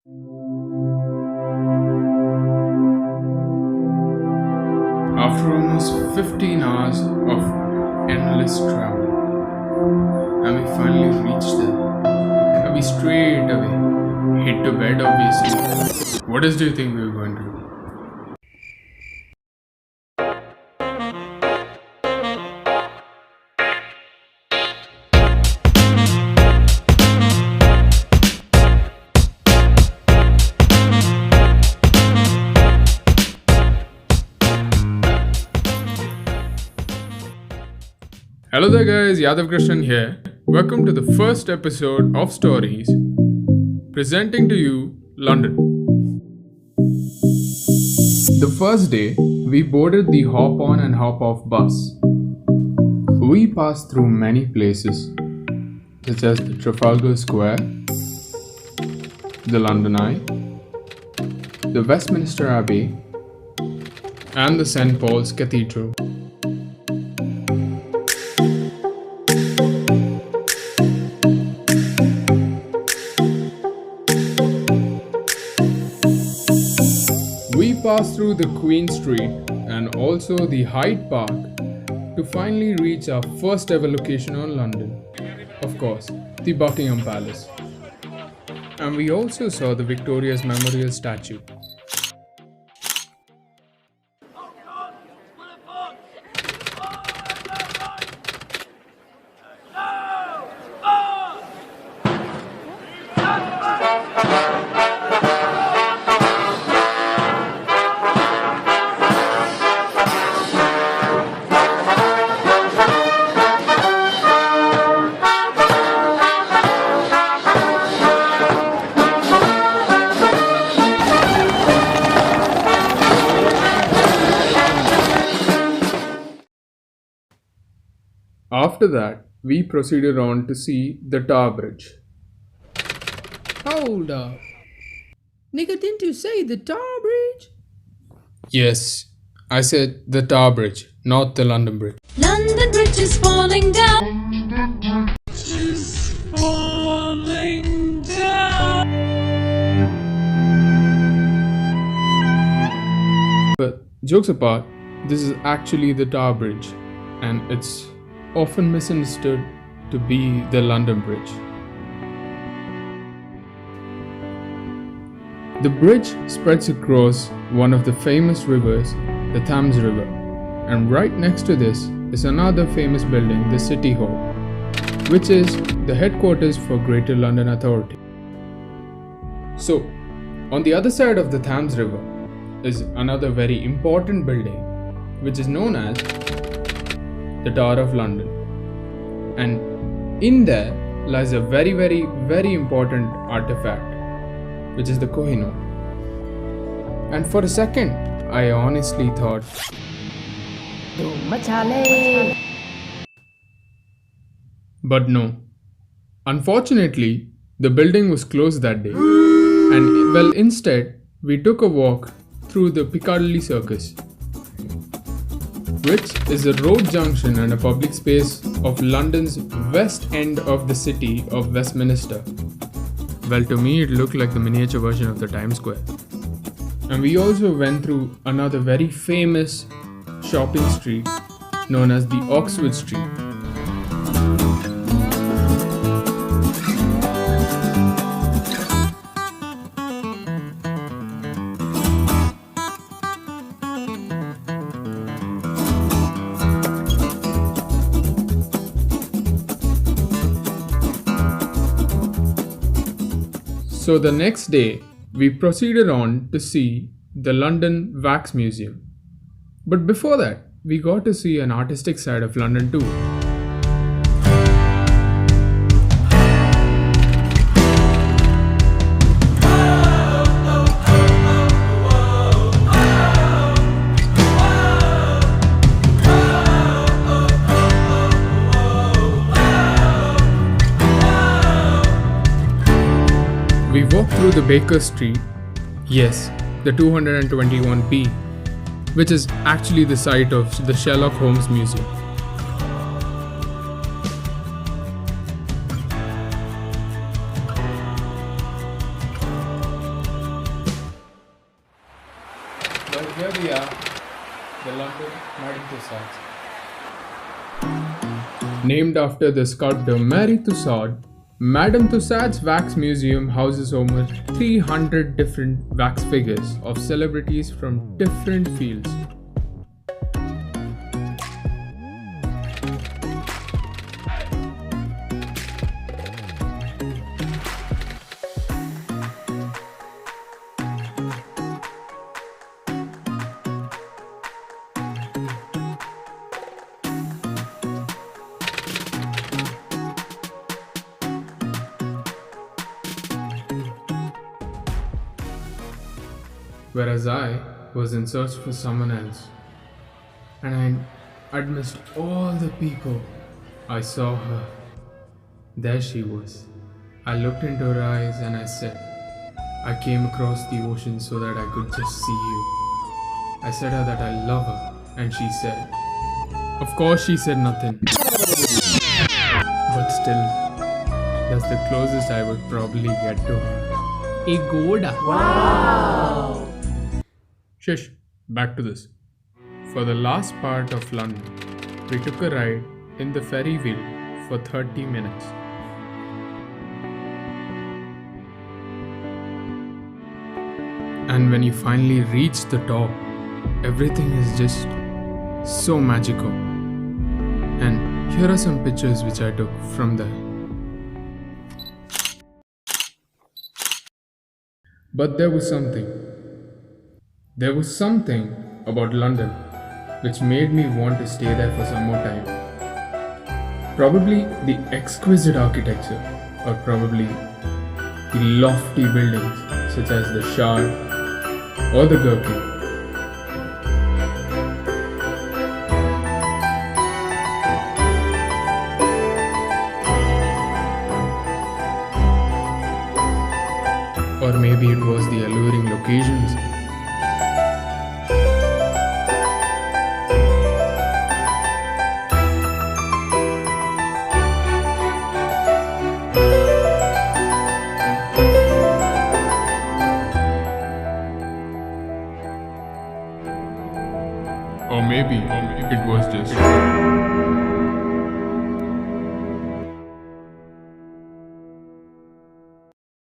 After almost 15 hours of endless travel, and we finally reached there. And we straight away hit to bed, obviously. What else do you think we were going to do? Hello there guys, Yadav Krishnan here. Welcome to the first episode of Stouries, presenting to you London. The first day, we boarded the hop on and hop off bus. We passed through many places, such as the Trafalgar Square, the London Eye, the Westminster Abbey, and the St. Paul's Cathedral. We passed through the Queen Street and also the Hyde Park to finally reach our first ever location on London. Of course, the Buckingham Palace. And we also saw the Victoria's Memorial Statue. After that, we proceeded on to see the Tower Bridge. Hold up. Nigga, didn't you say the Tower Bridge? Yes, I said the Tower Bridge, not the London Bridge. London Bridge is falling down. But jokes apart, this is actually the Tower Bridge, and it's often misunderstood to be the London Bridge. The bridge spreads across one of the famous rivers, the Thames River, and right next to this is another famous building, the City Hall, which is the headquarters for Greater London Authority. So, on the other side of the Thames River is another very important building, which is known as the Tower of London. And in there lies a very important artifact, which is the Kohinoor. And for a second, I honestly thought, but no. Unfortunately, the building was closed that day. And well, instead, we took a walk through the Piccadilly Circus, which is a road junction and a public space of London's west end of the city of Westminster. Well, to me, it looked like the miniature version of the Times Square. And we also went through another very famous shopping street known as the Oxford Street. So the next day, we proceeded on to see the London Wax Museum. But before that, we got to see an artistic side of London too. We walked through the Baker Street, yes, the 221B, which is actually the site of the Sherlock Holmes Museum. Well, here we are, the London Madame Tussauds. Named after the sculptor Marie Tussaud, Madame Tussauds Wax Museum houses almost 300 different wax figures of celebrities from different fields. Whereas I was in search for someone else, and I'd missed all the people. I saw her. There she was. I looked into her eyes and I said, I came across the ocean so that I could just see you. I said her that I love her, and she said, of course she said nothing. But still, that's the closest I would probably get to her. A goda. Wow! Shush, back to this. For the last part of London, we took a ride in the Ferry Wheel for 30 minutes. And when you finally reach the top, everything is just so magical. And here are some pictures which I took from there. But there was something about London which made me want to stay there for some more time. Probably the exquisite architecture, or probably the lofty buildings such as the Shard or the Gherkin. Or maybe it was the alluring locations. Or maybe it was just